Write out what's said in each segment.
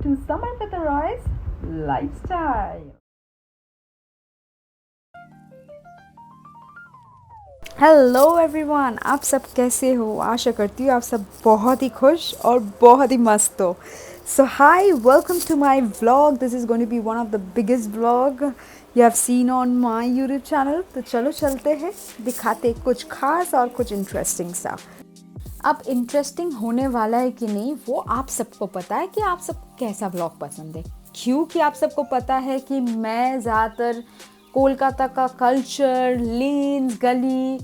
to Summer with the Roy's Lifestyle. Hello everyone, आप सब कैसे हो? आशा करती हूँ आप सब बहुत ही खुश और बहुत ही मस्त हो. So hi, welcome to my vlog. This is going to be one of the biggest vlog you have seen on my YouTube channel. तो चलो चलते हैं, दिखाते कुछ खास और कुछ इंटरेस्टिंग सा. अब इंटरेस्टिंग होने वाला है कि नहीं वो आप सबको पता है कि आप सब कैसा व्लॉग पसंद है. क्योंकि आप सबको पता है कि मैं ज़्यादातर कोलकाता का कल्चर, लेन्स, गली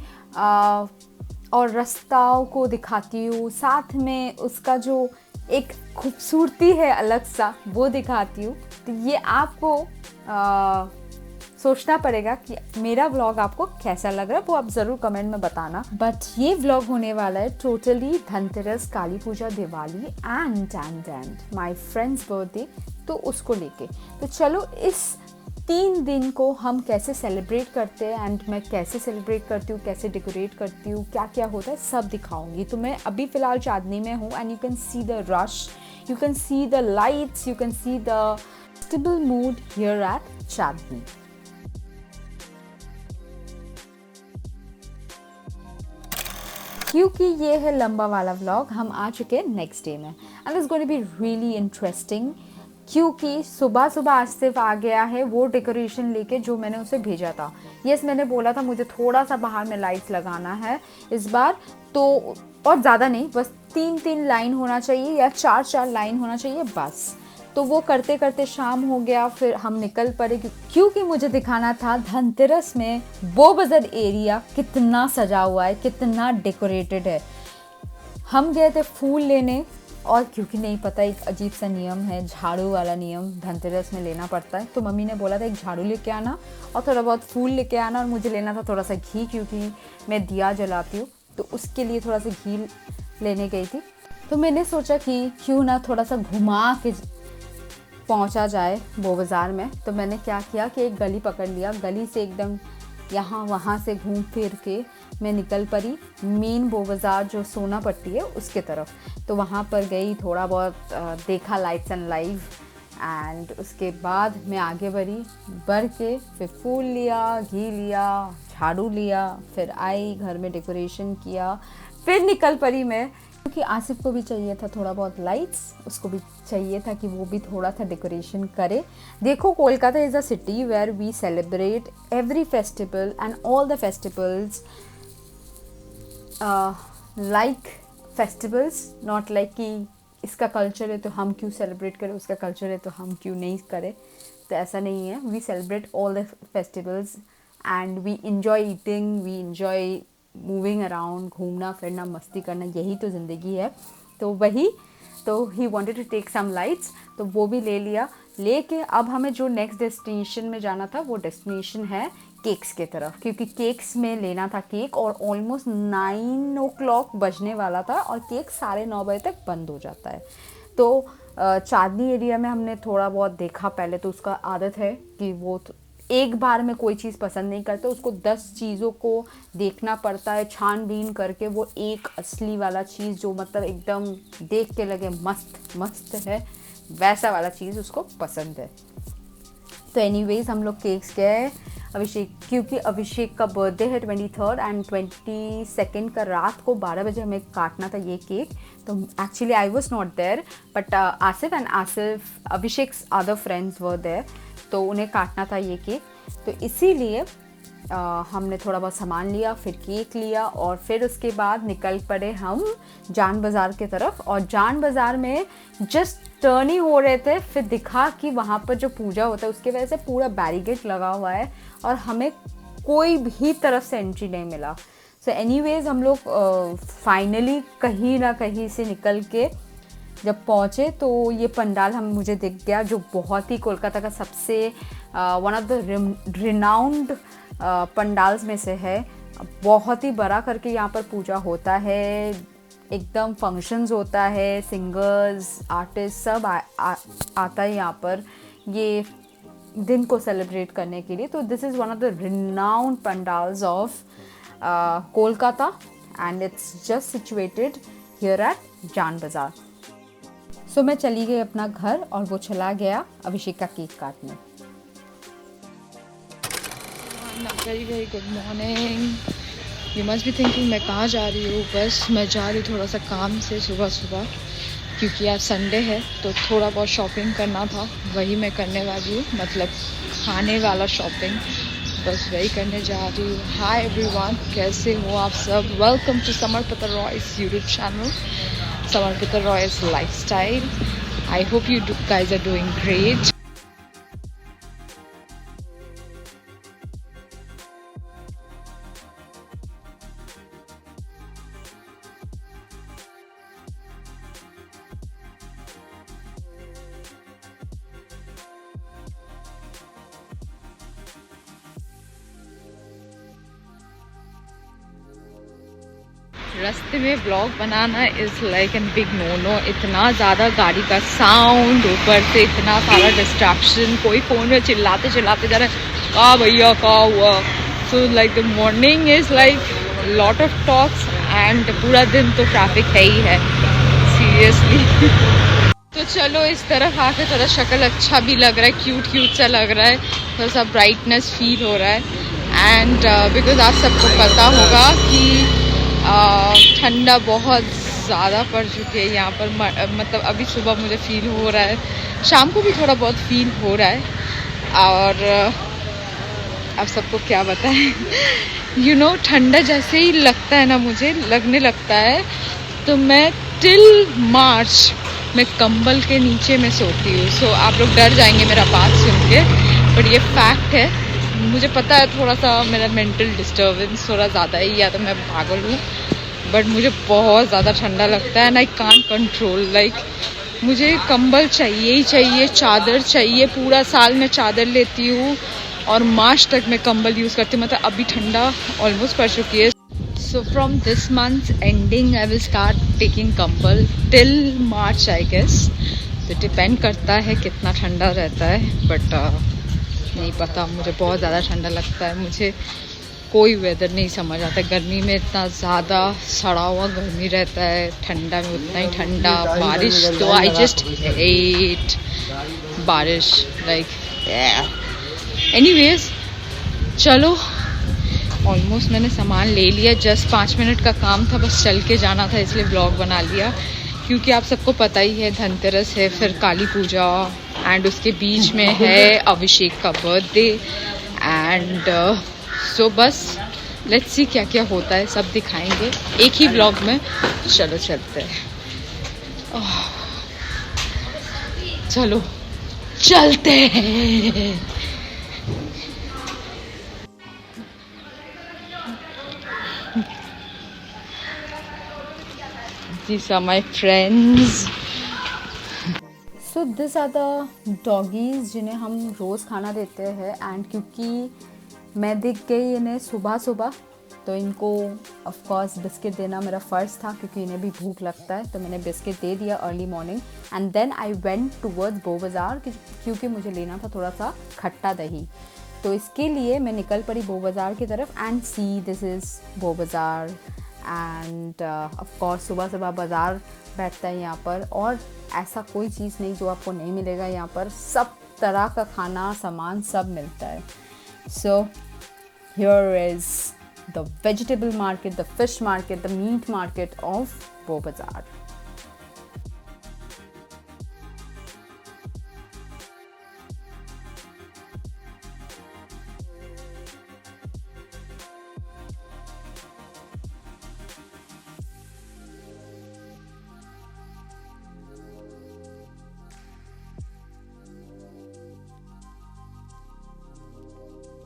और रास्ताओं को दिखाती हूँ. साथ में उसका जो एक खूबसूरती है अलग सा, वो दिखाती हूँ. तो ये आपको सोचना पड़ेगा कि मेरा व्लॉग आपको कैसा लग रहा है, वो आप ज़रूर कमेंट में बताना. बट ये व्लॉग होने वाला है totally Dhanteras, Kali Puja, Diwali and my friends birthday, तो उसको लेके. तो चलो इस 3 दिन को हम कैसे सेलिब्रेट करते हैं एंड मैं कैसे सेलिब्रेट करती हूँ, कैसे डेकोरेट करती हूँ, क्या क्या होता है, सब दिखाऊंगी. तो मैं अभी फ़िलहाल चांदनी में हूँ and you can see the rush, you can see the lights, you can see the festival mood here at Chandni. क्योंकि ये है लंबा वाला व्लॉग, हम आ चुके हैं नेक्स्ट डे में and it's going to be really interesting. क्योंकि सुबह सुबह आसिफ आ गया है वो डेकोरेशन लेके जो मैंने उसे भेजा था. यस, मैंने बोला था मुझे थोड़ा सा बाहर में लाइट्स लगाना है इस बार, तो और ज़्यादा नहीं, बस 3 लाइन होना चाहिए या 4 लाइन होना चाहिए बस. तो वो करते करते शाम हो गया, फिर हम निकल पड़े क्योंकि मुझे दिखाना था धनतेरस में वो बाजार एरिया कितना सजा हुआ है, कितना डेकोरेटेड है. हम गए थे फूल लेने, और क्योंकि नहीं पता, एक अजीब सा नियम है, झाड़ू वाला नियम धनतेरस में लेना पड़ता है. तो मम्मी ने बोला था एक झाड़ू लेके आना और थोड़ा बहुत फूल लेके आना, और मुझे लेना था थोड़ा सा घी क्योंकि मैं दिया जलाती हूँ, तो उसके लिए थोड़ा सा घी लेने गई थी. तो मैंने सोचा कि क्यों ना थोड़ा सा घुमा के पहुंचा जाए वो बाज़ार में. तो मैंने क्या किया कि एक गली पकड़ लिया, गली से एकदम यहाँ वहाँ से घूम फिर के मैं निकल पड़ी मेन वो बाज़ार जो सोना पट्टी है उसके तरफ. तो वहाँ पर गई, थोड़ा बहुत देखा लाइट्स एंड लाइव, एंड उसके बाद मैं आगे बढ़ के फिर फूल लिया, घी लिया, झाड़ू लिया, फिर आई घर में डेकोरेशन किया, फिर निकल पड़ी मैं. क्योंकि आसिफ को भी चाहिए था थोड़ा बहुत लाइट्स, उसको भी चाहिए था कि वो भी थोड़ा सा डेकोरेशन करे. देखो, Kolkata is a city where we celebrate every festival and all the festivals like festivals, not like कि इसका कल्चर है तो हम क्यों सेलिब्रेट करें, उसका कल्चर है तो हम क्यों नहीं करें. तो ऐसा नहीं है. We celebrate all the festivals and we enjoy eating, we enjoy moving around, घूमना फिरना, मस्ती करना, यही तो ज़िंदगी है. तो वही, तो he wanted to take some lights, तो वो भी ले लिया. लेके अब हमें जो नेक्स्ट डेस्टिनेशन में जाना था, वो डेस्टिनेशन है केक्स के तरफ, क्योंकि केक्स में लेना था केक, और ऑलमोस्ट 9 o'clock बजने वाला था और केक 9:30 बजे तक बंद हो जाता है. तो चांदनी एरिया में हमने थोड़ा बहुत देखा पहले, तो उसका आदत है कि वो एक बार में कोई चीज़ पसंद नहीं करते, उसको 10 चीज़ों को देखना पड़ता है, छानबीन करके वो एक असली वाला चीज़ जो मतलब एकदम देख के लगे मस्त मस्त है, वैसा वाला चीज़ उसको पसंद है. तो एनीवेज हम लोग केक्स गए अभिषेक, क्योंकि अभिषेक का बर्थडे है 23rd एंड 22nd का रात को 12 बजे हमें काटना था ये केक. तो actually I was not there, but Asif Abhishek's other friends were there, तो उन्हें काटना था ये केक. तो इसीलिए हमने थोड़ा बहुत सामान लिया, फिर केक लिया, और फिर उसके बाद निकल पड़े हम जान बाज़ार की तरफ. और जान बाज़ार में जस्ट टर्न ही हो रहे थे, फिर दिखा कि वहाँ पर जो पूजा होता है उसकी वजह से पूरा बैरिकेड लगा हुआ है और हमें कोई भी तरफ से एंट्री नहीं मिला. सो एनीवेज हम लोग फाइनली कहीं ना कहीं से निकल के जब पहुँचे तो ये पंडाल मुझे दिख गया, जो बहुत ही कोलकाता का सबसे one of the renowned pandals में से है. बहुत ही बड़ा करके यहाँ पर पूजा होता है, एकदम फंक्शंस होता है, सिंगर्स, आर्टिस्ट सब आता है यहाँ पर ये दिन को सेलिब्रेट करने के लिए. तो this is one of the renowned pandals of Kolkata and it's just situated here eight जान बाज़ार. सो मैं चली गई अपना घर और वो चला गया अभिषेक का केक काटने। Very very good morning. You must be thinking मैं कहाँ जा रही हूँ। बस मैं जा रही हूँ थोड़ा सा काम से सुबह सुबह, क्योंकि आज संडे है तो थोड़ा बहुत शॉपिंग करना था, वही मैं करने वाली हूँ, मतलब खाने वाला शॉपिंग, बस वही करने जा रही हूँ। हाय एवरीवन, कैसे हो आप सब? Welcome to Samarpita Roy's YouTube channel, Samarpita Roy's lifestyle. I hope you guys are doing great. रास्ते में ब्लॉग बनाना is like an big no no. इतना ज़्यादा गाड़ी का साउंड, ऊपर से इतना सारा डिस्ट्रैक्शन, कोई फ़ोन में चिल्लाते चिल्लाते जा रहा है का भैया का हुआ। So like the morning is like lot of talks and पूरा दिन तो ट्रैफिक है ही है सीरियसली। तो चलो इस तरफ आके थोड़ा शक्ल अच्छा भी लग रहा है, क्यूट क्यूट सा लग रहा है, थोड़ा सा ब्राइटनेस फील हो रहा है। एंड बिकॉज आप सबको पता होगा कि ठंडा बहुत ज़्यादा पड़ चुकी है यहाँ पर, मतलब अभी सुबह मुझे फील हो रहा है, शाम को भी थोड़ा बहुत फील हो रहा है। और आप सबको क्या बताएं यू नो ठंडा जैसे ही लगता है ना, मुझे लगने लगता है, तो मैं टिल मार्च मैं कंबल के नीचे में सोती हूँ। सो आप लोग डर जाएंगे मेरा बात सुन के, बट ये फैक्ट है। मुझे पता है थोड़ा सा मेरा मेंटल डिस्टर्बेंस थोड़ा ज़्यादा ही, या तो मैं पागल हूँ, बट मुझे बहुत ज़्यादा ठंडा लगता है and I can't control. Like मुझे कंबल चाहिए ही चाहिए, चादर चाहिए, पूरा साल मैं चादर लेती हूँ और मार्च तक मैं कंबल यूज़ करती हूँ, मतलब अभी ठंडा ऑलमोस्ट पड़ चुकी है। So from this month's ending I will start taking कंबल till March I guess। तो डिपेंड करता है कितना ठंडा रहता है, बट नहीं पता, मुझे बहुत ज़्यादा ठंडा लगता है। मुझे कोई वेदर नहीं समझ आता। गर्मी में इतना ज़्यादा सड़ा हुआ गर्मी रहता है, ठंडा में उतना ही ठंडा, बारिश तो आई जस्ट हेट बारिश लाइक। एनीवेज चलो, ऑलमोस्ट मैंने सामान ले लिया, जस्ट 5 मिनट का काम था, बस चल के जाना था, इसलिए ब्लॉग बना लिया। क्योंकि आप सबको पता ही है धनतेरस है, फिर काली पूजा एंड उसके बीच में है अभिषेक का बर्थडे एंड सो बस लेट्स सी क्या क्या होता है, सब दिखाएंगे एक ही ब्लॉग में। चलो चलते हैं, चलो चलते हैं। These are my friends. So this are the doggies जिन्हें हम रोज़ खाना देते हैं। एंड क्योंकि मैं दिख गई इन्हें सुबह सुबह, तो इनको ऑफ कोर्स बिस्किट देना मेरा फ़र्ज़ था, क्योंकि इन्हें भी भूख लगता है, तो मैंने बिस्किट दे दिया early morning. And then I went towards Bow Bazaar, क्योंकि मुझे लेना था थोड़ा सा खट्टा दही, तो इसके लिए मैं निकल पड़ी बो बाज़ार की तरफ। एंड सी दिस इज़ बो बाज़ार एंड ऑफ कोर्स सुबह सुबह बाज़ार बैठता है यहाँ पर, और ऐसा कोई चीज़ नहीं जो आपको नहीं मिलेगा यहाँ पर, सब तरह का खाना सामान सब मिलता है। So here is the vegetable market, the fish market, the meat market of बो बाज़ार।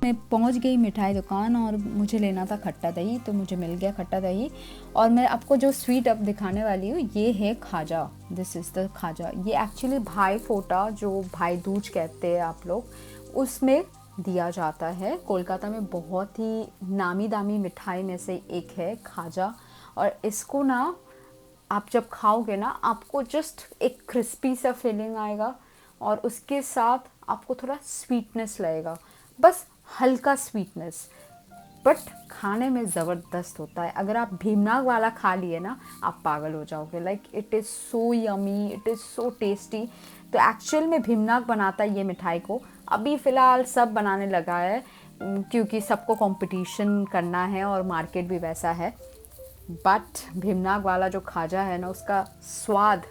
मैं पहुंच गई मिठाई दुकान और मुझे लेना था खट्टा दही, तो मुझे मिल गया खट्टा दही। और मैं आपको जो स्वीट अब दिखाने वाली हूँ ये है खाजा। दिस इज़ द खाजा। ये एक्चुअली भाई फोटा, जो भाई दूज कहते हैं आप लोग, उसमें दिया जाता है। कोलकाता में बहुत ही नामी दामी मिठाई में से एक है खाजा। और इसको ना आप जब खाओगे ना, आपको जस्ट एक क्रिस्पी सा फीलिंग आएगा और उसके साथ आपको थोड़ा स्वीटनेस लगेगा, बस हल्का स्वीटनेस। बट खाने में ज़बरदस्त होता है। अगर आप भीमनाग वाला खा लिए ना, आप पागल हो जाओगे। Like it is so yummy, it is so tasty. तो एक्चुअल में भीमनाग बनाता है ये मिठाई को। अभी फ़िलहाल सब बनाने लगा है क्योंकि सबको कंपटीशन करना है और मार्केट भी वैसा है। बट भीमनाग वाला जो खाजा है ना, उसका स्वाद,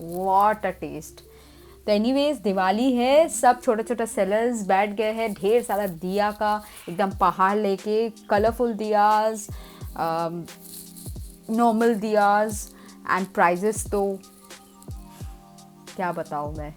व्हाट अ टेस्ट। तो एनीवेज दिवाली है, सब छोटे छोटे सेलर्स बैठ गए हैं, ढेर सारा दिया का एकदम पहाड़ लेके, colourful Diya's, normal Diya's, and prices तो क्या बताऊँ मैं,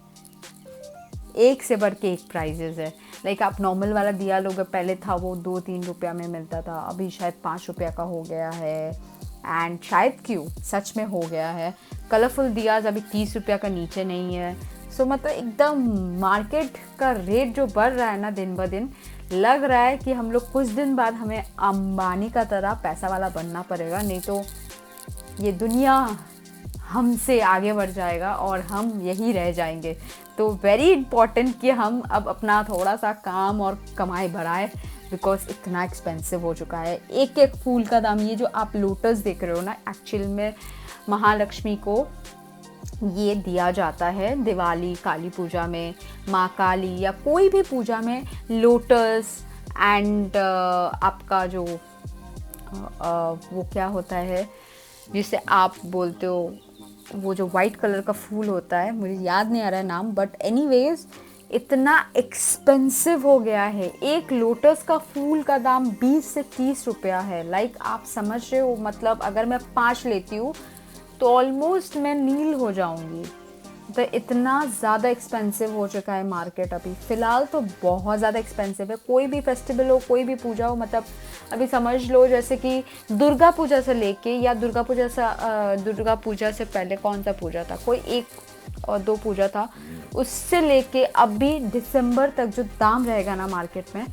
एक से बढ़ के एक प्राइजेस है। लाइक आप नॉर्मल वाला दिया लोगे, पहले था वो 2-3 रुपया में मिलता था, अभी शायद 5 रुपया का हो गया है। एंड शायद क्यों सच में हो गया है। कलरफुल दियाज अभी 30 रुपया का नीचे नहीं है। सो मतलब एकदम मार्केट का रेट जो बढ़ रहा है ना दिन ब दिन, लग रहा है कि हम लोग कुछ दिन बाद हमें अंबानी का तरह पैसा वाला बनना पड़ेगा, नहीं तो ये दुनिया हमसे आगे बढ़ जाएगा और हम यही रह जाएंगे। तो वेरी इम्पॉर्टेंट कि हम अब अपना थोड़ा सा काम और कमाई बढ़ाएं, बिकॉज इतना एक्सपेंसिव हो चुका है। एक एक फूल का दाम, ये जो आप लोटस देख रहे हो ना, एक्चुअल में महालक्ष्मी को ये दिया जाता है दिवाली, काली पूजा में, माँ काली या कोई भी पूजा में लोटस एंड आपका जो वो क्या होता है जिसे आप बोलते हो, वो जो वाइट कलर का फूल होता है, मुझे याद नहीं आ रहा है नाम, बट एनीवेज इतना एक्सपेंसिव हो गया है। एक लोटस का फूल का दाम 20 से 30 रुपया है। लाइक आप समझ रहे हो, मतलब अगर मैं 5 लेती हूँ तो ऑलमोस्ट मैं नील हो जाऊंगी। तो इतना ज़्यादा एक्सपेंसिव हो चुका है मार्केट अभी फ़िलहाल, तो बहुत ज़्यादा एक्सपेंसिव है। कोई भी फेस्टिवल हो, कोई भी पूजा हो, मतलब अभी समझ लो जैसे कि दुर्गा पूजा से लेके, या दुर्गा पूजा से पहले कौन सा पूजा था, कोई 1 और 2 पूजा था, उससे लेके अभी दिसंबर तक जो दाम रहेगा ना मार्केट में,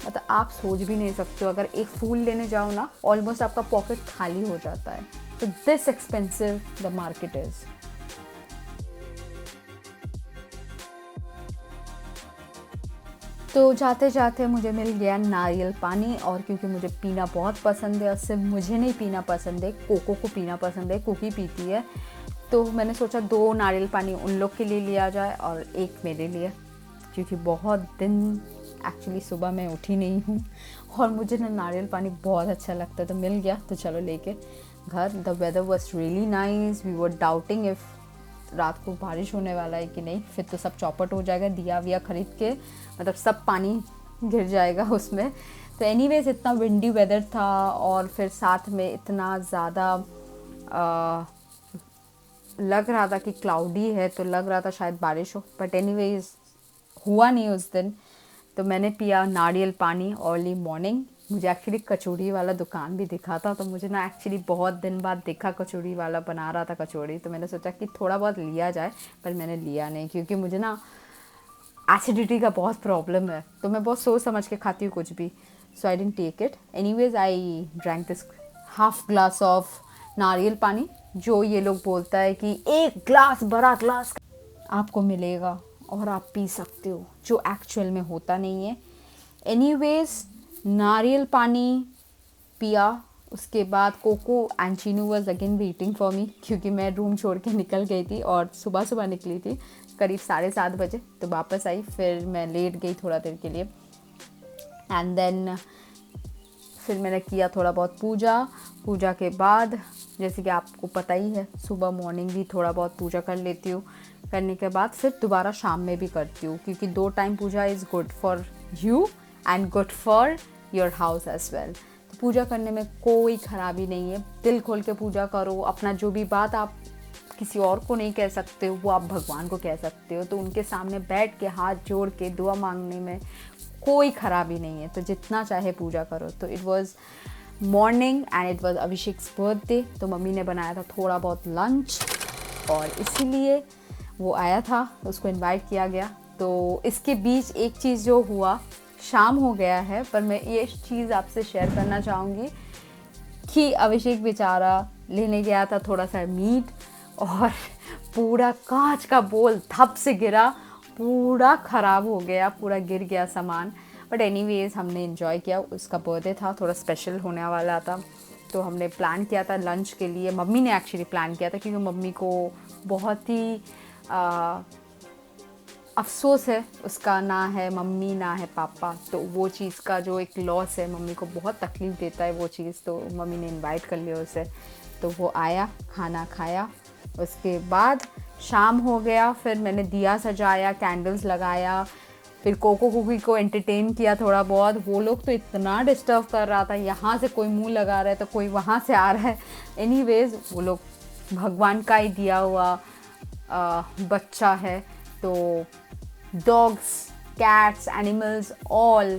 मतलब आप सोच भी नहीं सकते हो। अगर एक फूल लेने जाओ ना, ऑलमोस्ट आपका पॉकेट खाली हो जाता है। तो this expensive the market is. तो जाते जाते मुझे मिल गया नारियल पानी, और क्योंकि मुझे पीना बहुत पसंद है, और सिर्फ मुझे नहीं पीना पसंद है, कोको को पीना पसंद है, कुकी पीती है, तो मैंने सोचा 2 नारियल पानी उन लोग के लिए लिया जाए और 1 मेरे लिए, क्योंकि बहुत दिन एक्चुअली सुबह मैं उठी नहीं हूँ और मुझे ना नारियल पानी बहुत अच्छा लगता है, तो मिल गया तो चलो लेके घर। The weather was really nice. We were doubting if रात को बारिश होने वाला है कि नहीं, फिर तो सब चौपट हो जाएगा, दिया विया खरीद के, मतलब सब पानी गिर जाएगा उसमें। तो एनीवेज इतना विंडी वेदर था, और फिर साथ में इतना ज़्यादा लग रहा था कि क्लाउडी है, तो लग रहा था शायद बारिश हो, बट एनीवेज हुआ नहीं उस दिन। तो मैंने पिया नारियल पानी अर्ली मॉर्निंग। मुझे एक्चुअली कचौड़ी वाला दुकान भी दिखा था, तो मुझे ना एक्चुअली बहुत दिन बाद देखा कचौड़ी वाला बना रहा था कचौड़ी, तो मैंने सोचा कि थोड़ा बहुत लिया जाए, पर मैंने लिया नहीं क्योंकि मुझे ना एसिडिटी का बहुत प्रॉब्लम है, तो मैं बहुत सोच समझ के खाती हूँ कुछ भी। So I didn't take it. Anyways I drank this half glass of nariyal pani, जो ये लोग बोलता है कि 1 ग्लास, बड़ा ग्लास आपको मिलेगा और आप पी सकते हो, जो एक्चुअल में होता नहीं है। एनीवेज नारियल पानी पिया, उसके बाद Coco and Chinu was again waiting for me, क्योंकि मैं रूम छोड़ के निकल गई थी और सुबह सुबह निकली थी करीब 7:30 बजे, तो वापस आई, फिर मैं लेट गई थोड़ा देर के लिए। एंड देन फिर मैंने किया थोड़ा बहुत पूजा के बाद, जैसे कि आपको पता ही है, सुबह मॉर्निंग भी थोड़ा बहुत पूजा कर लेती हूँ, करने के बाद फिर दोबारा शाम में भी करती हूँ, क्योंकि 2 time puja is good for you and good for your house as well. तो पूजा करने में कोई खराबी नहीं है, दिल खोल के पूजा करो। अपना जो भी बात आप किसी और को नहीं कह सकते हो, वो आप भगवान को कह सकते हो, तो उनके सामने बैठ के हाथ जोड़ के दुआ मांगने में कोई खराबी नहीं है, तो जितना चाहे पूजा करो। तो it was morning and it was Abhishek's birthday, तो मम्मी ने बनाया था थोड़ा बहुत लंच, और इसीलिए वो आया था, उसको इनवाइट किया गया। तो इसके बीच एक चीज़ जो हुआ, शाम हो गया है, पर मैं ये चीज़ आपसे शेयर करना चाहूँगी कि अभिषेक बेचारा लेने गया था थोड़ा सा मीट, और पूरा कांच का बोल धप से गिरा, पूरा ख़राब हो गया, पूरा गिर गया सामान। बट एनीवेज हमने इन्जॉय किया। उसका बर्थडे था, थोड़ा स्पेशल होने वाला था, तो हमने प्लान किया था लंच के लिए। मम्मी ने एक्चुअली प्लान किया था क्योंकि मम्मी को बहुत ही अफसोस है, उसका ना है मम्मी ना है पापा, तो वो चीज़ का जो एक लॉस है मम्मी को बहुत तकलीफ़ देता है वो चीज़। तो मम्मी ने इनवाइट कर लिया उसे, तो वो आया, खाना खाया। उसके बाद शाम हो गया, फिर मैंने दिया सजाया, कैंडल्स लगाया, फिर कोको कुकी को एंटरटेन किया थोड़ा बहुत। वो लोग तो इतना डिस्टर्ब कर रहा था, यहाँ से कोई मुंह लगा रहा है तो कोई वहाँ से आ रहा है। एनीवेज वो लोग भगवान का ही दिया हुआ बच्चा है, तो dogs, cats, animals, all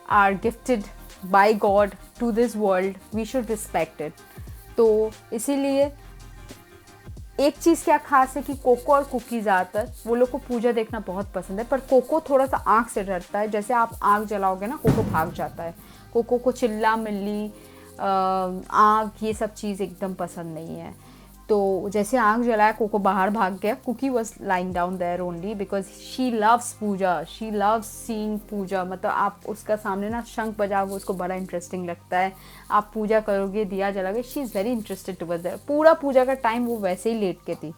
are gifted by God to this world. We should respect it. तो इसीलिए एक चीज़ क्या खास है कि कोको और कुकी ज़्यादातर वो लोग को पूजा देखना बहुत पसंद है, पर कोको थोड़ा सा आँख से डरता है। जैसे आप आँख जलाओगे ना, कोको भाग जाता है। कोको को चिल्ला मिल्ली आँख ये सब चीज़ एकदम पसंद नहीं है। तो जैसे आँख जलाया, कोको बाहर भाग गया। Cookie was lying down there only because she loves puja, she loves seeing puja. मतलब आप उसका सामने ना शंख बजाओगे, उसको बड़ा इंटरेस्टिंग लगता है। आप पूजा करोगे, दिया जलाओगे, she is very interested towards that. पूरा पूजा का टाइम वो वैसे ही लेट के थी।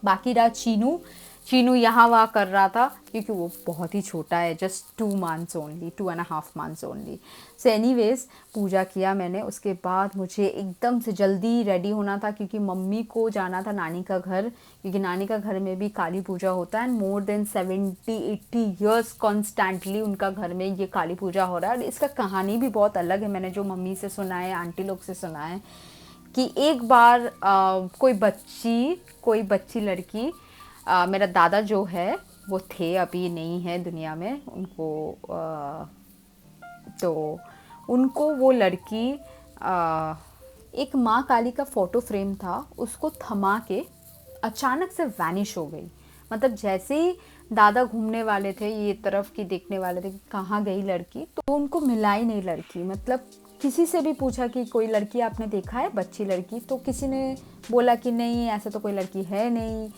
बाकी रहा चीनू। चीनू यहाँ वहाँ कर रहा था क्योंकि वो बहुत ही छोटा है, just 2 months only, 2.5 months only. So anyways puja किया मैंने। उसके बाद मुझे एकदम से जल्दी रेडी होना था क्योंकि मम्मी को जाना था नानी का घर, क्योंकि नानी का घर में भी काली पूजा होता है। And more than 70-80 years constantly उनका घर में ये काली पूजा हो रहा है। और इसका कहानी भी बहुत अलग है, मैंने जो मम्मी से सुना है, आंटी लोग से सुना है कि एक बार कोई बच्ची लड़की, मेरा दादा जो है वो थे, अभी नहीं है दुनिया में, तो उनको वो लड़की एक माँ काली का फ़ोटो फ्रेम था, उसको थमा के अचानक से वैनिश हो गई। मतलब जैसे ही दादा घूमने वाले थे, ये तरफ की देखने वाले थे कि कहाँ गई लड़की, तो उनको मिला ही नहीं लड़की। मतलब किसी से भी पूछा कि कोई लड़की आपने देखा है, बच्ची लड़की, तो किसी ने बोला कि नहीं, ऐसा तो कोई लड़की है नहीं।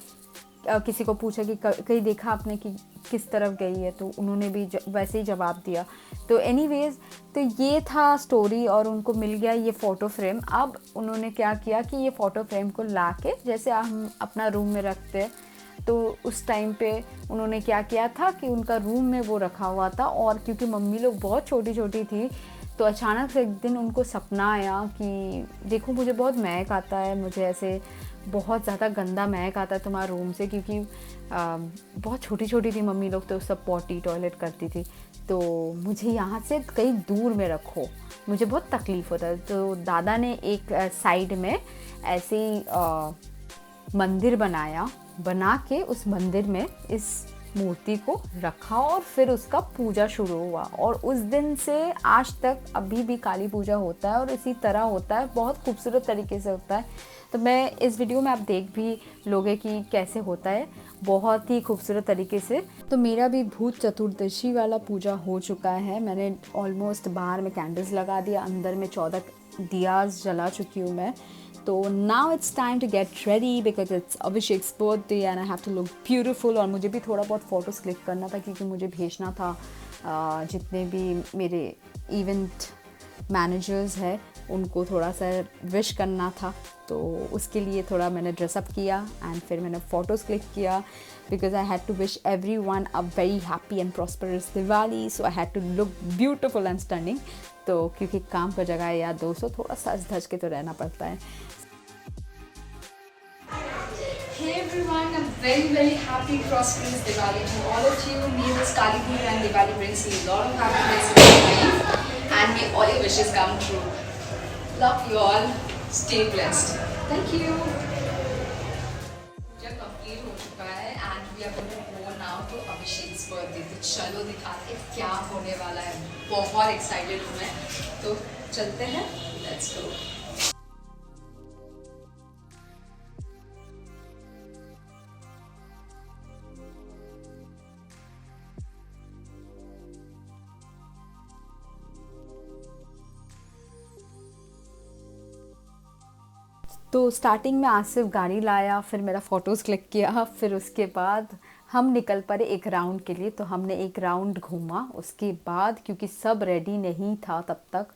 किसी को पूछा कि कहीं देखा आपने कि किस तरफ गई है, तो उन्होंने भी वैसे ही जवाब दिया। तो एनीवेज, तो ये था स्टोरी और उनको मिल गया ये फ़ोटो फ्रेम। अब उन्होंने क्या किया कि ये फ़ोटो फ्रेम को ला के, जैसे हम अपना रूम में रखते हैं, तो उस टाइम पे उन्होंने क्या किया था कि उनका रूम में वो रखा हुआ था। और क्योंकि मम्मी लोग बहुत छोटी छोटी थी, तो अचानक से एक दिन उनको सपना आया कि देखो मुझे बहुत महक आता है, मुझे ऐसे बहुत ज़्यादा गंदा महक आता है तुम्हारे रूम से, क्योंकि बहुत छोटी छोटी थी मम्मी लोग, तो सब पॉटी टॉयलेट करती थी, तो मुझे यहाँ से कहीं दूर में रखो, मुझे बहुत तकलीफ़ होता है। तो दादा ने एक साइड में ऐसे ही मंदिर बना के उस मंदिर में इस मूर्ति को रखा और फिर उसका पूजा शुरू हुआ। और उस दिन से आज तक अभी भी काली पूजा होता है और इसी तरह होता है, बहुत खूबसूरत तरीके से होता है। तो मैं इस वीडियो में आप देख भी लोगे कि कैसे होता है, बहुत ही खूबसूरत तरीके से। तो मेरा भी भूत चतुर्दशी वाला पूजा हो चुका है। मैंने ऑलमोस्ट बाहर में कैंडल्स लगा दिया, अंदर में 14 दियाज जला चुकी हूँ मैं। तो now it's time to get ready because it's Abhishek's birthday and I have to look beautiful. और मुझे भी थोड़ा बहुत फ़ोटोज़ क्लिक करना था क्योंकि मुझे भेजना था जितने भी मेरे इवेंट मैनेजर्स हैं उनको थोड़ा सा विश करना था। तो उसके लिए थोड़ा मैंने ड्रेसअप किया एंड फिर मैंने फ़ोटोज़ क्लिक किया because I had to wish everyone a very happy and prosperous Diwali. So I had to look beautiful and stunning. तो क्योंकि काम का जगह है या दोस्तों, थोड़ा सज धज के तो रहना पड़ता है। Hey everyone, a very happy prosperous Diwali to all of you. May this Kali Puja and Diwali brings you a lot of happiness in your life and may all your wishes come true. Love you all. Stay blessed. Thank you. Puja complete हो चुका है and we are going to go now to Abhishek's birthday. तो चलो दिखाते हैं क्या होने वाला है। बहुत एक्साइटेड हूँ मैं। तो चलते हैं. Let's go. तो स्टार्टिंग में आसिफ गाड़ी लाया, फिर मेरा फ़ोटोज़ क्लिक किया, फिर उसके बाद हम निकल पड़े एक राउंड के लिए। तो हमने एक राउंड घूमा, उसके बाद क्योंकि सब रेडी नहीं था तब तक,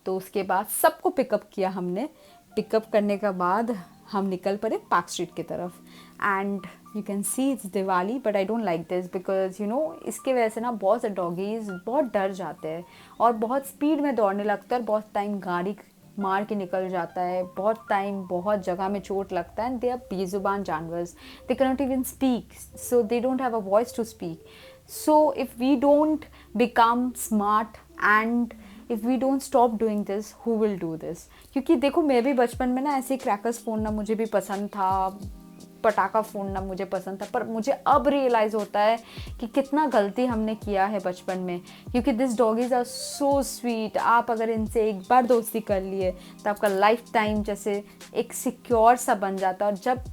तो उसके बाद सबको पिकअप किया हमने। पिकअप करने के बाद हम निकल पड़े पार्क स्ट्रीट की तरफ। And you can see it's Diwali, but I don't like this because you know इसके वजह से ना बहुत से डॉगीज़ बहुत डर जाते हैं और बहुत स्पीड में दौड़ने लगता है और बहुत टाइम गाड़ी मार के निकल जाता है, बहुत टाइम बहुत जगह में चोट लगता है। एंड दे आर बेजुबान जानवर्स, they can not even speak, so they don't have a voice to speak. So if we don't become smart and if we don't stop doing this, who will do this? क्योंकि देखो मैं भी बचपन में ना ऐसे क्रैकर्स फोड़ना मुझे भी पसंद था, पटाखा फोड़ना मुझे पसंद था, पर मुझे अब रियलाइज़ होता है कि कितना गलती हमने किया है बचपन में। क्योंकि this doggies are so sweet, आप अगर इनसे एक बार दोस्ती कर लिए तो आपका लाइफ टाइम जैसे एक सिक्योर सा बन जाता है। और जब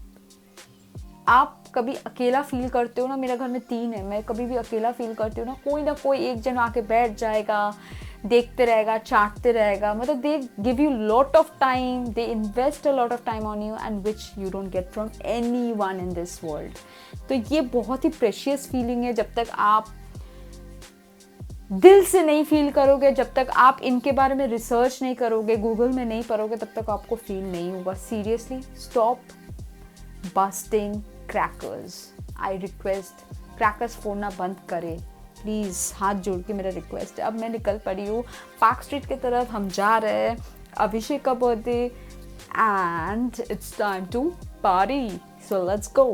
आप कभी अकेला फील करते हो ना, मेरे घर में 3 है, मैं कभी भी अकेला फील करती हूँ ना कोई एक जन आके बैठ जाएगा, देखते रहेगा, चाटते रहेगा। मतलब they give you lot of time, they invest a lot of time on you and which you don't get from any one in this world. तो ये बहुत ही प्रेशियस फीलिंग है। जब तक आप दिल से नहीं फील करोगे, जब तक आप इनके बारे में रिसर्च नहीं करोगे, गूगल में नहीं पढ़ोगे, तब तक आपको फील नहीं होगा। Seriously stop bursting crackers, I request. Crackers फोड़ना बंद करें प्लीज़, हाथ जोड़ के मेरा रिक्वेस्ट है। अब मैं निकल पड़ी हूँ पार्क स्ट्रीट की तरफ, हम जा रहे हैं, अभिषेक का birthday and it's time to party, so let's go.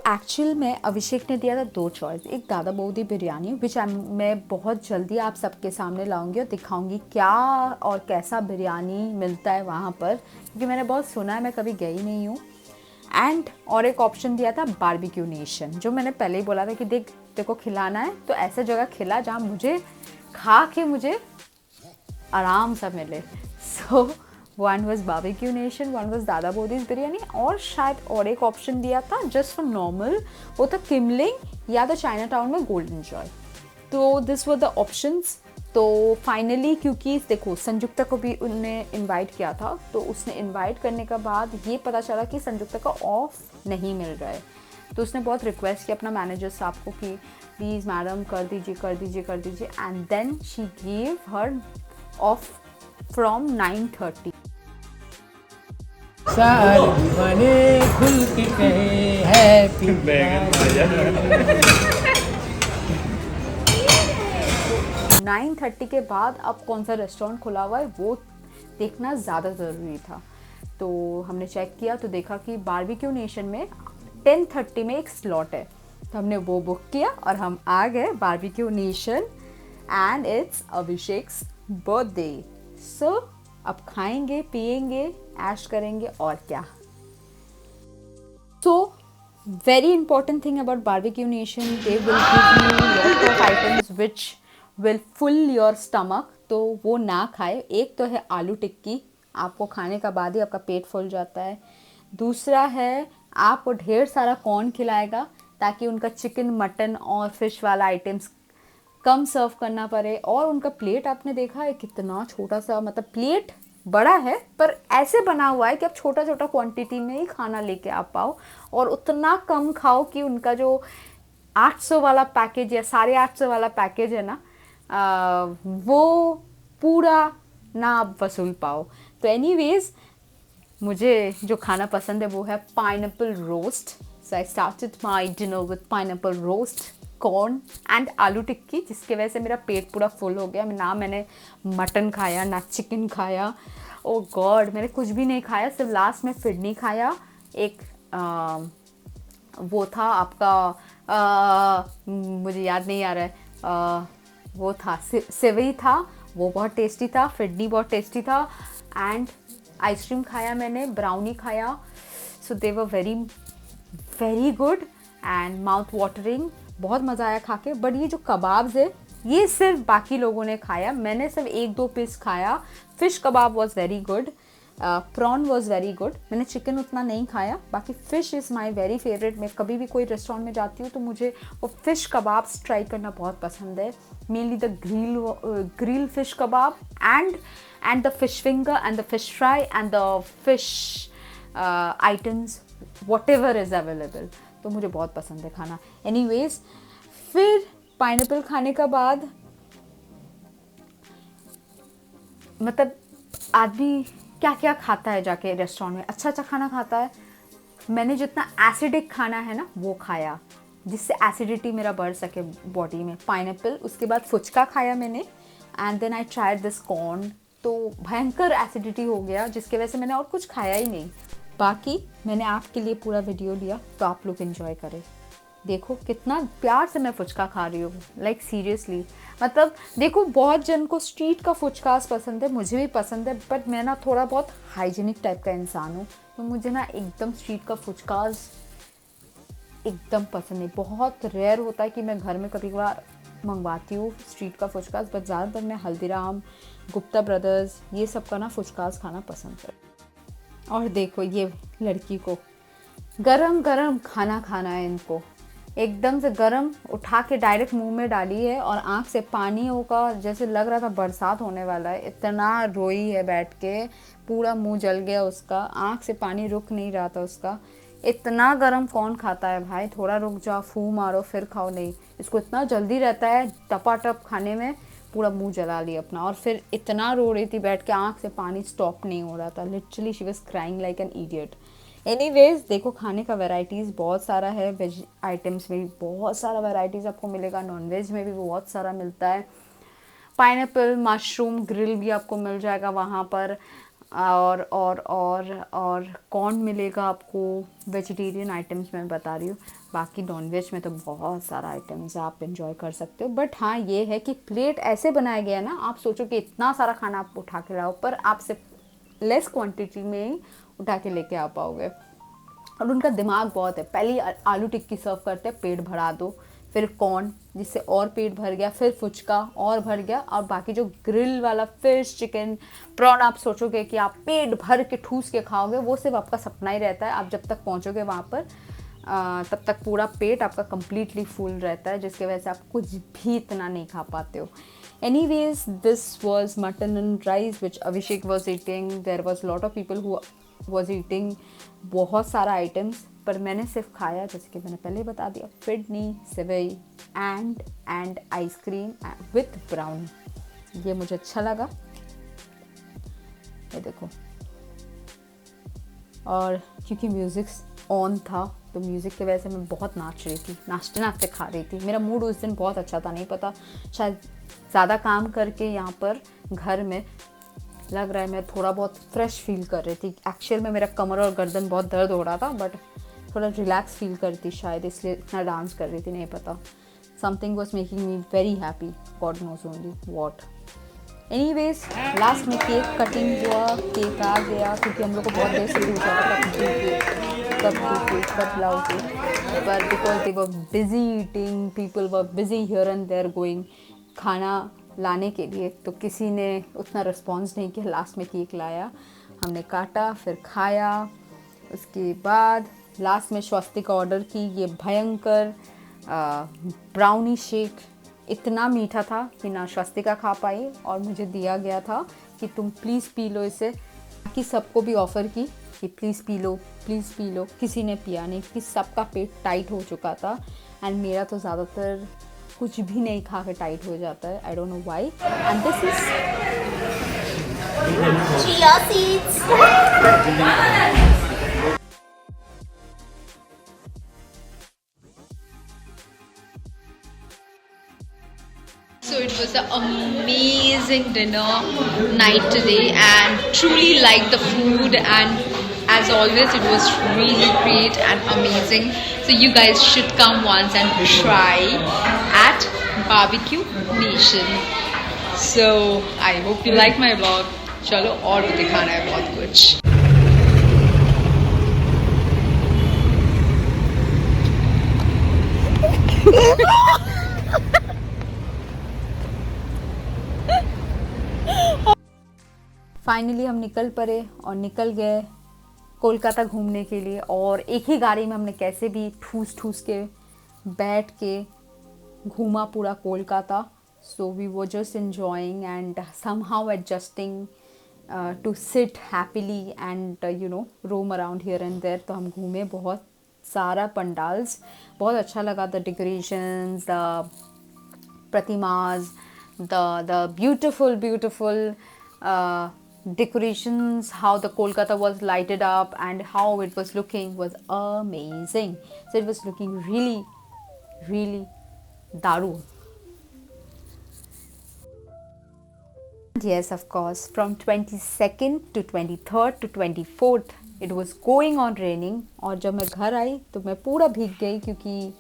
Actual में अभिषेक ने दिया था 2 चॉइस, एक दादा बौदी बिरयानी विच मैं बहुत जल्दी आप सबके सामने लाऊंगी और दिखाऊंगी क्या और कैसा बिरयानी मिलता है वहाँ पर, क्योंकि मैंने बहुत सुना है, मैं कभी गई नहीं हूँ। एंड और एक ऑप्शन दिया था बारबेक्यू नेशन, जो मैंने पहले ही बोला था कि देखो खिलाना है तो ऐसा जगह खिला जहाँ मुझे खा के मुझे आराम सा मिले। So one was Barbeque Nation, one was दादा बोदीज बिरयानी, और शायद और एक ऑप्शन दिया था जस्ट फॉर नॉर्मल, वो था किमलिंग या तो चाइना टाउन में गोल्डन जॉय। तो दिस वर द ऑप्शंस। तो फाइनली क्योंकि देखो संयुक्ता को भी उनने इनवाइट किया था, तो उसने इनवाइट करने के बाद ये पता चला कि संयुक्ता का ऑफ नहीं मिल रहा है। तो उसने बहुत रिक्वेस्ट किया अपना मैनेजर साहब को कि प्लीज़ मैडम कर दीजिए and then she give her off from 9:30। सारे दीवाने खुल के कहे हैप्पी 9:30 के बाद अब कौन सा रेस्टोरेंट खुला हुआ है वो देखना ज़्यादा ज़रूरी था। तो हमने चेक किया तो देखा कि बारबेक्यू नेशन में 10:30 में एक स्लॉट है, तो हमने वो बुक किया और हम आ गए barbecue nation and it's Abhishek's birthday. So अब खाएंगे, पिएंगे, ऐश करेंगे और क्या। सो very important thing about barbecue nation, they will give you lot of items which will fill your stomach, तो वो ना खाए। एक तो है आलू टिक्की, आपको खाने का बाद ही आपका पेट फूल जाता है। दूसरा है आपको ढेर सारा कॉर्न खिलाएगा ताकि उनका चिकन, मटन और फिश वाला आइटम्स कम सर्व करना पड़े। और उनका प्लेट आपने देखा है कितना छोटा सा, मतलब प्लेट बड़ा है पर ऐसे बना हुआ है कि आप छोटा छोटा क्वांटिटी में ही खाना लेके आ पाओ और उतना कम खाओ कि उनका जो 800 वाला पैकेज या 850 वाला पैकेज है ना, वो पूरा ना आप वसूल पाओ। तो एनीवेज मुझे जो खाना पसंद है वो है pineapple roast. So I started my dinner with pineapple roast, corn and आलू टिक्की, जिसके वजह से मेरा पेट पूरा फुल हो गया। ना मैंने मटन खाया ना चिकन खाया, ओ गॉड मैंने कुछ भी नहीं खाया, सिर्फ लास्ट में फिडनी खाया। एक वो था आपका मुझे याद नहीं आ रहा है, वो था सेवई था, वो बहुत टेस्टी था। फिडनी बहुत टेस्टी था एंड आइसक्रीम खाया मैंने, ब्राउनी खाया। So they were very very good and mouth watering, बहुत मज़ा आया खा के। बट ये जो कबाब्स है ये सिर्फ बाकी लोगों ने खाया, मैंने सिर्फ 1-2 पीस खाया। Fish kebab was very good, prawn was very good. मैंने चिकन उतना नहीं खाया, बाकी fish is my very favourite. मैं कभी भी कोई रेस्टोरेंट में जाती हूँ तो मुझे वो फ़िश कबाब्स ट्राई करना बहुत पसंद है। Mainly the grill fish kebab and the fish finger and the fish fry and the fish items what ever is available, तो मुझे बहुत पसंद है खाना। एनीवेज, फिर पाइनएप्पल खाने के बाद मतलब आदमी क्या क्या खाता है जाके रेस्टोरेंट में, अच्छा अच्छा खाना खाता है। मैंने जितना एसिडिक खाना है ना वो खाया, जिससे एसिडिटी मेरा बढ़ सके बॉडी में, पाइनएप्पल। उसके बाद फुचका खाया मैंने, and then I tried this corn, तो भयंकर एसिडिटी हो गया, जिसकी वजह से मैंने और कुछ खाया ही नहीं। बाकी मैंने आपके लिए पूरा वीडियो लिया, तो आप लोग एंजॉय करें। देखो कितना प्यार से मैं फुचका खा रही हूँ, लाइक सीरियसली। मतलब देखो, बहुत जन को स्ट्रीट का फुचकास पसंद है, मुझे भी पसंद है, बट मैं ना थोड़ा बहुत हाइजीनिक टाइप का इंसान हूँ, तो मुझे ना एकदम स्ट्रीट का फुचकास एकदम पसंद नहीं। बहुत रेयर होता है कि मैं घर में कभी कभार मंगवाती हूँ स्ट्रीट का फुचकास, बट ज़्यादातर मैं हल्दीराम, गुप्ता ब्रदर्स, ये सब का ना फुचकास खाना पसंद है। और देखो ये लड़की को गरम गरम खाना खाना है, इनको एकदम से गरम उठा के डायरेक्ट मुंह में डाली है, और आँख से पानी होगा, जैसे लग रहा था बरसात होने वाला है। इतना रोई है बैठ के, पूरा मुंह जल गया उसका, आँख से पानी रुक नहीं रहा था उसका। इतना गरम कौन खाता है भाई, थोड़ा रुक जाओ, फूँ मारो फिर खाओ, नहीं। इसको इतना जल्दी रहता है टपाटप खाने में, पूरा मुंह जला लिया अपना। और फिर इतना रो रही थी बैठ के, आँख से पानी स्टॉप नहीं हो रहा था, literally she was crying like an idiot. Anyways, देखो खाने का वैराइटीज़ बहुत सारा है, वेज आइटम्स में भी बहुत सारा वैराइटीज़ आपको मिलेगा, नॉन वेज में भी बहुत सारा मिलता है। पाइनएप्पल, मशरूम ग्रिल भी आपको मिल जाएगा वहाँ पर, और कॉर्न मिलेगा आपको। वेजिटेरियन आइटम्स मैं बता रही हूँ, बाकी नॉन वेज में तो बहुत सारा आइटम्स आप एंजॉय कर सकते हो। बट हाँ, ये है कि प्लेट ऐसे बनाया गया है ना, आप सोचो कि इतना सारा खाना आप उठा के लाओ, पर आप सिर्फ लेस क्वांटिटी में ही उठा के लेके आ पाओगे। और उनका दिमाग बहुत है, पहले आलू टिक्की सर्व करते हैं, पेट भरा दो, फिर कॉर्न जिससे और पेट भर गया, फिर फुचका और भर गया, और बाकी जो ग्रिल वाला फिश, चिकन, प्रॉन आप सोचोगे कि आप पेट भर के ठूस के खाओगे, वो सिर्फ आपका सपना ही रहता है। आप जब तक पहुंचोगे वहाँ पर तब तक पूरा पेट आपका कम्प्लीटली फुल रहता है, जिसकी वजह से आप कुछ भी इतना नहीं खा पाते हो। Anyways, this was mutton and rice which Abhishek was eating. There was lot of people who was eating बहुत सारा आइटम्स, पर मैंने सिर्फ खाया, जैसे कि मैंने पहले बता दिया, फिडनी, सेवई एंड आइसक्रीम विथ ब्राउनी। ये मुझे अच्छा लगा, ये देखो। और क्योंकि म्यूज़िक ऑन था, तो म्यूज़िक की वजह से मैं बहुत नाच रही थी, नाचते नाचते खा रही थी। मेरा मूड उस दिन बहुत अच्छा था, नहीं पता, शायद ज़्यादा काम करके यहाँ पर घर में लग रहा है मैं थोड़ा बहुत फ्रेश फील कर रही थी। एक्चुअल में मेरा कमर और गर्दन बहुत दर्द हो रहा था, बट थोड़ा रिलैक्स फील करती शायद, इसलिए इतना डांस कर रही थी, नहीं पता। Something was making me very happy, God knows only what. Anyways, last में केक कटिंग हुआ, केक आ गया, क्योंकि हम लोग को बहुत देर से पूछा था कब लाओगे, पर because they were busy eating, people were busy here and there going खाना लाने के लिए, तो किसी ने उतना रिस्पॉन्स नहीं किया। लास्ट में केक लाया, हमने काटा, फिर खाया। उसके बाद लास्ट में स्वस्तिक ऑर्डर की, ये भयंकर ब्राउनी शेक इतना मीठा था कि ना स्वस्तिका खा पाई, और मुझे दिया गया था कि तुम प्लीज़ पी लो इसे। बाकी सबको भी ऑफ़र की कि प्लीज़ पी लो, प्लीज़ पी लो, किसी ने पिया नहीं, क्योंकि सबका पेट टाइट हो चुका था। एंड मेरा तो ज़्यादातर कुछ भी नहीं खा के टाइट हो जाता है, I don't know why. And this is chia seeds. So it was an amazing dinner night today, and truly liked the food, and as always it was really great and amazing. So you guys should come once and try at Barbecue Nation. So I hope you like my vlog. चलो और भी दिखाना है बहुत कुछ। Finally हम निकल पड़े और निकल गए कोलकाता घूमने के लिए, और एक ही गाड़ी में हमने कैसे भी ठूस ठूस के बैठ के घूमा पूरा Kolkata. So we were just enjoying and somehow adjusting to sit happily and roam around here and there. तो हम घूमे बहुत सारा पंडाल्स, बहुत अच्छा लगा. The decorations, the pratimas, the beautiful decorations, how the Kolkata was lighted up and how it was looking was amazing. So it was looking really daru. Yes, of course, from 22nd to 23rd to 24th it was going on raining. और जब मैं घर आई तो मैं पूरा भीग गई, क्योंकि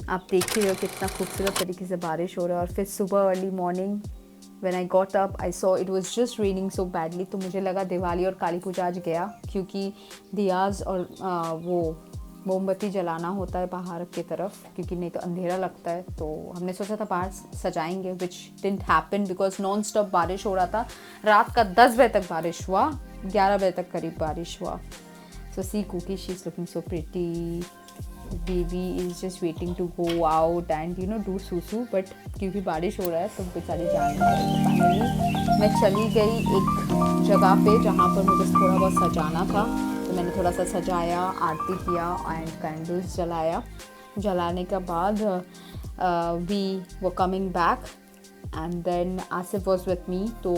आप देख ही रहे हो कितना खूबसूरत तरीके से बारिश हो रहा है. और फिर सुबह early morning when I got up I saw it was just raining so badly. तो मुझे लगा दिवाली और काली पूजा आज गया, क्योंकि दियाज और वो मोमबत्ती जलाना होता है बाहर की तरफ, क्योंकि नहीं तो अंधेरा लगता है. तो हमने सोचा था बाहर सजाएंगे, which didn't happen because non stop बारिश हो रहा था. रात का 10 बजे तक बारिश हुआ, 11 बजे तक करीब बारिश हुआ. So see Cookie, she is looking so pretty. Baby is just waiting to go out and do सूसू, बट क्योंकि बारिश हो रहा है तो बेचारी जाने फाइनली मैं चली गई एक जगह पे जहाँ पर मुझे थोड़ा बहुत सजाना था. तो मैंने थोड़ा सा सजाया, आरती किया एंड कैंडल्स जलाया. जलाने के बाद we were coming back and then Asif was with me. तो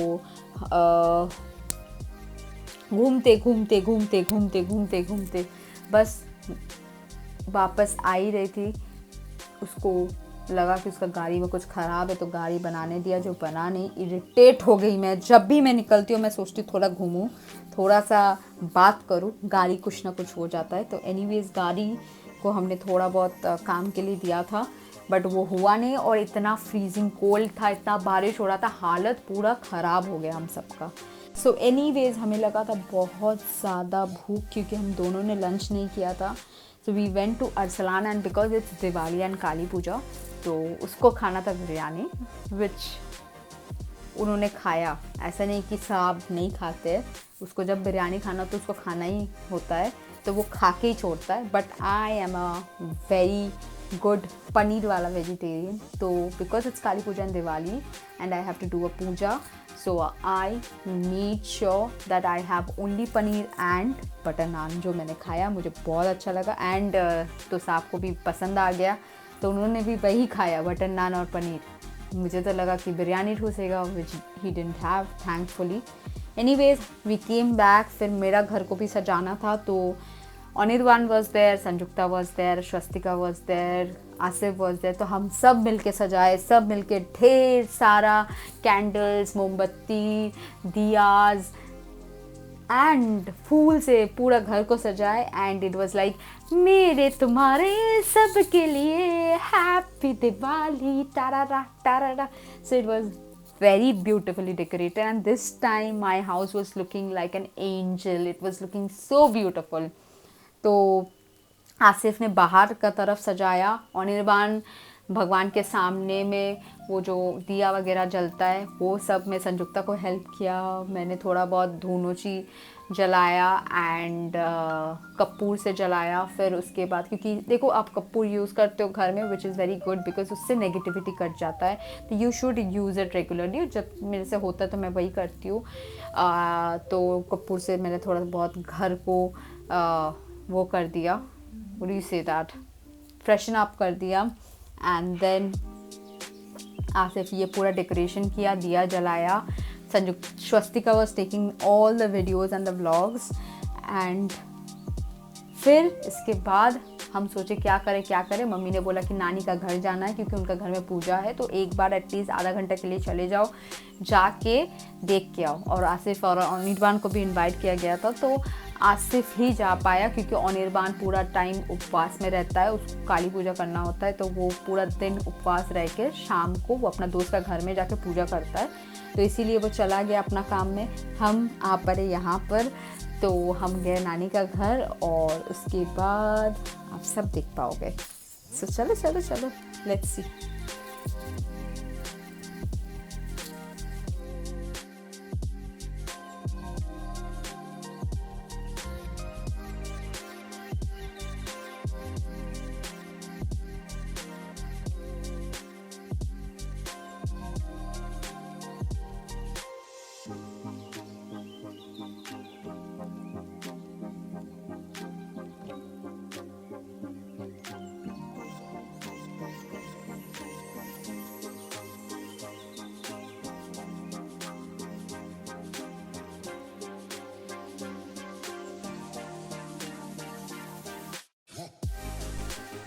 घूमते बस वापस आ ही रही थी. उसको लगा कि उसका गाड़ी में कुछ ख़राब है तो गाड़ी बनाने दिया, जो बना नहीं. इरिटेट हो गई मैं. जब भी मैं निकलती हूँ मैं सोचती हूँ थोड़ा घूमूँ, थोड़ा सा बात करूँ, गाड़ी कुछ ना कुछ हो जाता है. तो एनीवेज गाड़ी को हमने थोड़ा बहुत काम के लिए दिया था, बट वो हुआ नहीं. और इतना फ्रीजिंग कोल्ड था, इतना बारिश हो रहा था, हालत पूरा ख़राब हो गया हम सबका. सो एनीवेज हमें लगा था बहुत ज़्यादा भूख, क्योंकि हम दोनों ने लंच नहीं किया था. So we went to Arsalan and because it's Diwali and Kali Puja, तो उसको खाना था बिरयानी, विच उन्होंने खाया. ऐसा नहीं कि सब नहीं खाते, उसको जब बिरयानी खाना तो उसको खाना ही होता है, तो वो खा के ही छोड़ता है. But I am a very good paneer वाला वेजिटेरियन. तो because it's Kali Puja and Diwali and I have to do a puja, so I made sure that I have only paneer and butter naan, जो मैंने खाया मुझे बहुत अच्छा लगा. एंड तो साहब को भी पसंद आ गया, तो उन्होंने भी वही खाया, बटर नान और पनीर. मुझे तो लगा कि बिरयानी ठूसेगा, which he didn't have thankfully. Anyways we came back. फिर मेरा घर को भी सजाना था, तो Anirban was there, Sanjukta was there, Swastika was there, Asif was there. तो हम सब मिलके सजाए, सब मिलके ढेर सारा कैंडल्स, मोमबत्ती, दियाज एंड फूल से पूरा घर को सजाए. एंड इट वॉज लाइक मेरे तुम्हारे सब के लिए हैप्पी दिवाली टारा टारा. So it was very beautifully decorated, and this time my house was looking like an angel. It was looking so beautiful. तो आसिफ ने बाहर का तरफ सजाया, अनिर्बान भगवान के सामने में वो जो दिया वगैरह जलता है वो सब में संजुक्ता को हेल्प किया. मैंने थोड़ा बहुत धूनोची जलाया एंड कपूर से जलाया. फिर उसके बाद, क्योंकि देखो आप कपूर यूज़ करते हो घर में, which is very good because उससे नेगेटिविटी कट जाता है. तो you should use it regularly. जब मेरे से होता है तो मैं वही करती हूँ. तो कपूर से मैंने थोड़ा बहुत घर को वो कर दिया, what do you say that, freshen up कर दिया. एंड देन आसिफ ये पूरा डेकोरेशन किया, दिया जलाया. Swastika was taking all the videos and the vlogs. And फिर इसके बाद हम सोचे क्या करें. मम्मी ने बोला कि नानी का घर जाना है, क्योंकि उनका घर में पूजा है, तो एक बार एटलीस्ट आधा घंटा के लिए चले जाओ, जाके देख के आओ. और आसिफ और अनिर्बान को भी इनवाइट किया गया था, तो आसिफ ही जा पाया, क्योंकि अनिर्बान पूरा टाइम उपवास में रहता है, उसको काली पूजा करना होता है. तो वो पूरा दिन उपवास रह के शाम को वो अपना दोस्त का घर में जाके पूजा करता है, तो इसीलिए वो चला गया अपना काम में. हम आ पड़े यहाँ पर, तो हम गए नानी का घर, और उसके बाद आप सब देख पाओगे. सो चलो लेट्स सी.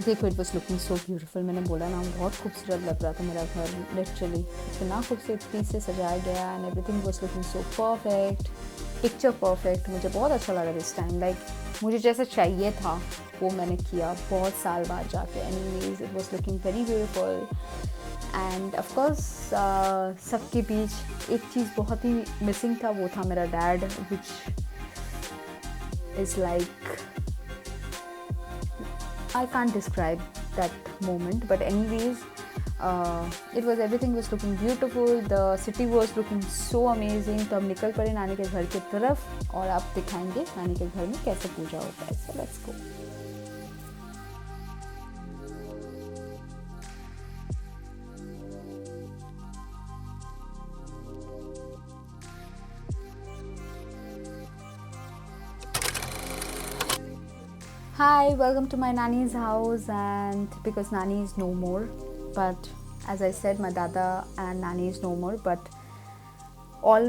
देखो it was looking so beautiful, मैंने बोला ना बहुत खूबसूरत लग रहा था मेरा घर, लिटरली इतना खूबसूरती से सजाया गया and everything was looking so perfect, picture perfect. मुझे बहुत अच्छा लगा दिस टाइम, लाइक मुझे जैसा चाहिए था वो मैंने किया बहुत साल बाद जाके। Anyways it was looking very beautiful and of course सबके बीच एक चीज़ बहुत ही मिसिंग था, वो था मेरा dad, which is like I can't describe that moment, but anyways, it was everything was looking beautiful. The city was looking so amazing. तो हम निकल पड़े नानी के घर की तरफ और आप दिखाएंगे नानी के घर में कैसे पूजा होता है। So let's go. Hi, welcome to my nanny's house, and because nanny is no more, but as I said my dada and nanny is no more, but all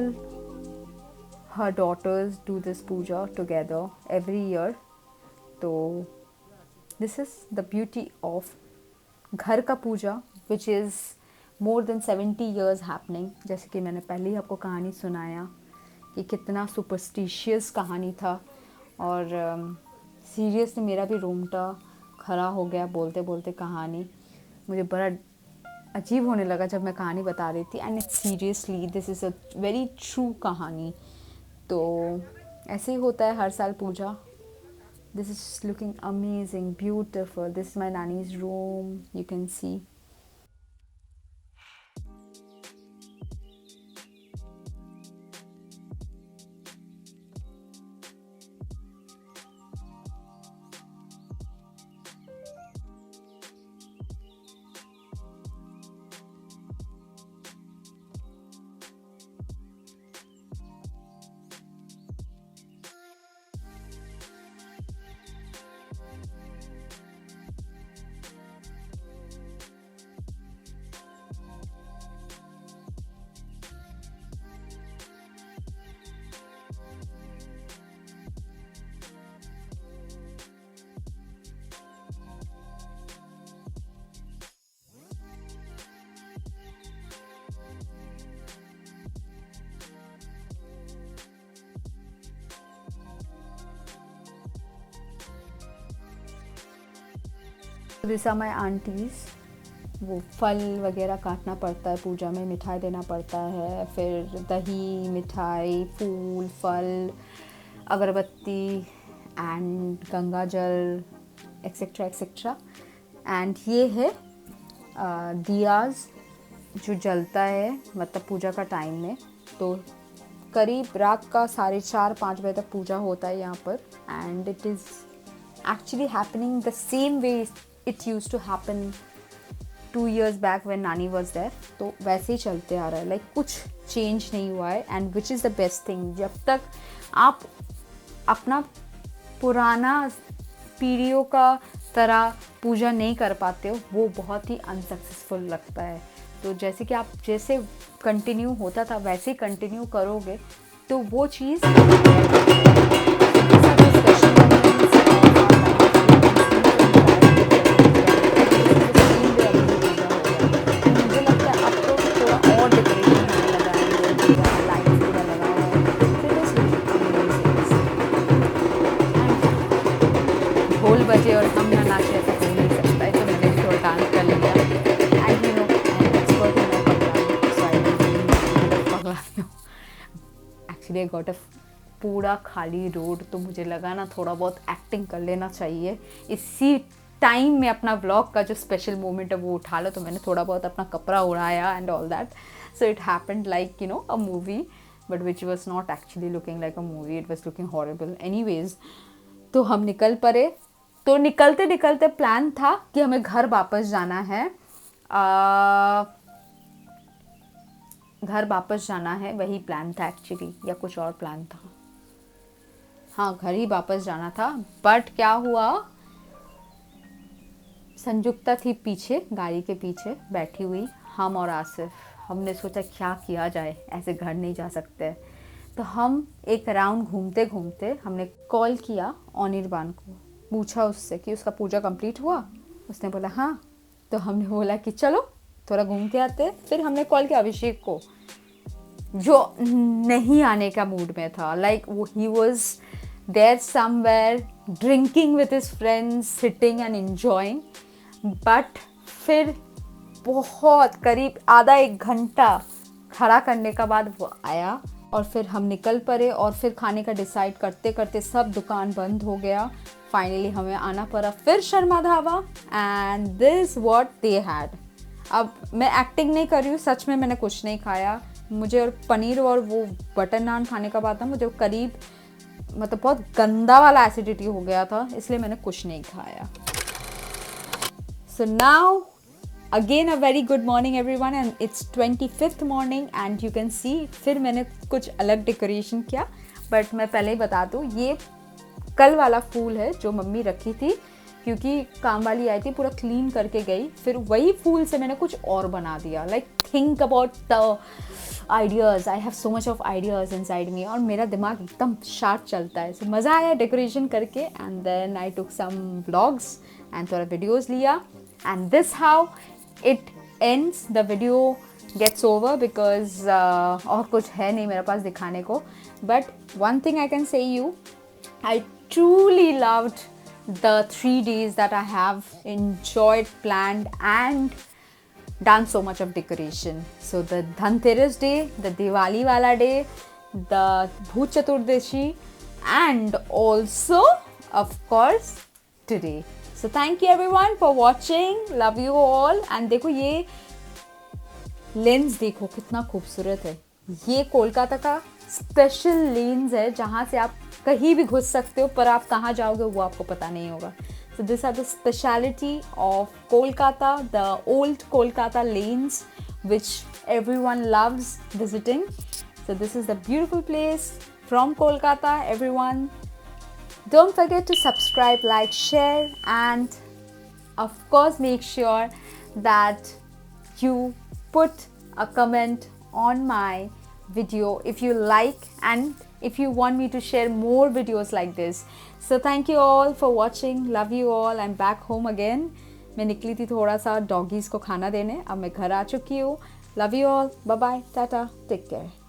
her daughters do this puja together every year. So this is the beauty of घर का पूजा which is more than 70 years happening. जैसे कि मैंने पहले ही आपको कहानी सुनाया कि कितना सुपरस्टिशियस कहानी था, और सीरियसली मेरा भी रोंगटा खड़ा हो गया बोलते बोलते कहानी। मुझे बड़ा अजीब होने लगा जब मैं कहानी बता रही थी, and it's seriously this is a very true कहानी। तो ऐसे ही होता है हर साल puja. This is looking amazing beautiful, this is my nani's room, you can see. This are my aunties. वो फल वगैरह काटना पड़ता है पूजा में, मिठाई देना पड़ता है, फिर दही मिठाई फूल फल अगरबत्ती एंड गंगा जल एक्सेट्रा एक्सेट्रा। एंड ये है दियाज जो जलता है मतलब पूजा का टाइम में। तो करीब रात का 4:30-5 बजे तक पूजा होता है यहाँ पर, and it is actually happening the same way it used to happen 2 years back when Nani was there. तो वैसे ही चलते आ रहा है, लाइक कुछ चेंज नहीं हुआ है, and which is the best thing. जब तक आप अपना पुराना पीढ़ियों का तरह पूजा नहीं कर पाते हो वो बहुत ही अनसक्सेसफुल लगता है। तो जैसे कि आप जैसे कंटिन्यू होता था वैसे ही कंटिन्यू करोगे तो वो चीज़ ढोल बजे और हम ना नाचे ऐसा हो नहीं सकता है। तो मैंने भी थोड़ा डांस कर लिया, and you know actually I got a पूरा खाली रोड, तो मुझे लगा ना थोड़ा बहुत एक्टिंग कर लेना चाहिए। इसी टाइम में अपना व्लॉग का जो स्पेशल मोमेंट है वो उठा लो, तो मैंने थोड़ा बहुत अपना कपड़ा उड़ाया and all that. So it happened like you know a movie, but which was not actually looking like a movie, it was looking horrible. Anyways तो हम निकल पड़े। तो निकलते निकलते प्लान था कि हमें घर वापस जाना है, घर वापस जाना है, वही प्लान था एक्चुअली, या कुछ और प्लान था। हाँ, घर ही वापस जाना था। बट क्या हुआ, संयुक्ता थी पीछे गाड़ी के पीछे बैठी हुई, हम और आसिफ। हमने सोचा क्या किया जाए, ऐसे घर नहीं जा सकते। तो हम एक राउंड घूमते घूमते हमने कॉल किया अनिर्बान को, पूछा उससे कि उसका पूजा कंप्लीट हुआ। उसने बोला हाँ। तो हमने बोला कि चलो थोड़ा घूम के आते हैं। फिर हमने कॉल किया अभिषेक को, जो नहीं आने का मूड में था, like he was there somewhere drinking with his friends, sitting and enjoying. But फिर बहुत करीब आधा एक घंटा खड़ा करने का बाद वो आया और फिर हम निकल पड़े। और फिर खाने का डिसाइड करते करते सब दुकान बंद हो गया। फाइनली हमें आना पड़ा फिर Sharma dhaba, and this what they had. अब मैं एक्टिंग नहीं कर रही हूँ, सच में मैंने कुछ नहीं खाया। मुझे और पनीर और वो बटर नान खाने का बाद ना मुझे करीब मतलब बहुत गंदा वाला एसिडिटी हो गया था, इसलिए मैंने कुछ नहीं खाया। So now again a very good morning everyone, and it's 25th morning and you can सी फिर मैंने कुछ अलग डेकोरेशन किया। बट मैं पहले ही बता दूँ, ये कल वाला फूल है जो मम्मी रखी थी, क्योंकि काम वाली आई थी, पूरा क्लीन करके गई। फिर वही फूल से मैंने कुछ और बना दिया। Like think about the ideas, I have so much of ideas inside me, और मेरा दिमाग एकदम शार्प चलता है। सो मज़ा आया डेकोरेशन करके, and then I took some vlogs and थोड़ा वीडियोज़ लिया, and this how it ends. The video gets over because और कुछ है नहीं मेरे पास दिखाने को। But one thing I can say you, I truly loved the 3 days that I have enjoyed, planned and done so much of decoration. So the Dhanteras day, the Diwali wala day, the Bhut Chaturdashi, and also of course today. So thank you everyone for watching. Love you all. And देखो ये lens देखो कितना खूबसूरत है। ये कोलकाता का special lens है जहाँ से आप कहीं भी घुस सकते हो, पर आप कहाँ जाओगे वो आपको पता नहीं होगा। So this are the speciality of Kolkata, the old Kolkata lanes which everyone loves visiting. So this is the beautiful place from Kolkata, everyone. Don't forget to subscribe, like, share, and of course make sure that you put a comment on my video if you like and if you want me to share more videos like this. So thank you all for watching. Love you all. I'm back home again. मैं निकली थी थोड़ा सा doggies को खाना देने, अब मैं घर आ चुकी हूँ। Love you all. Bye bye. Tata. Take care.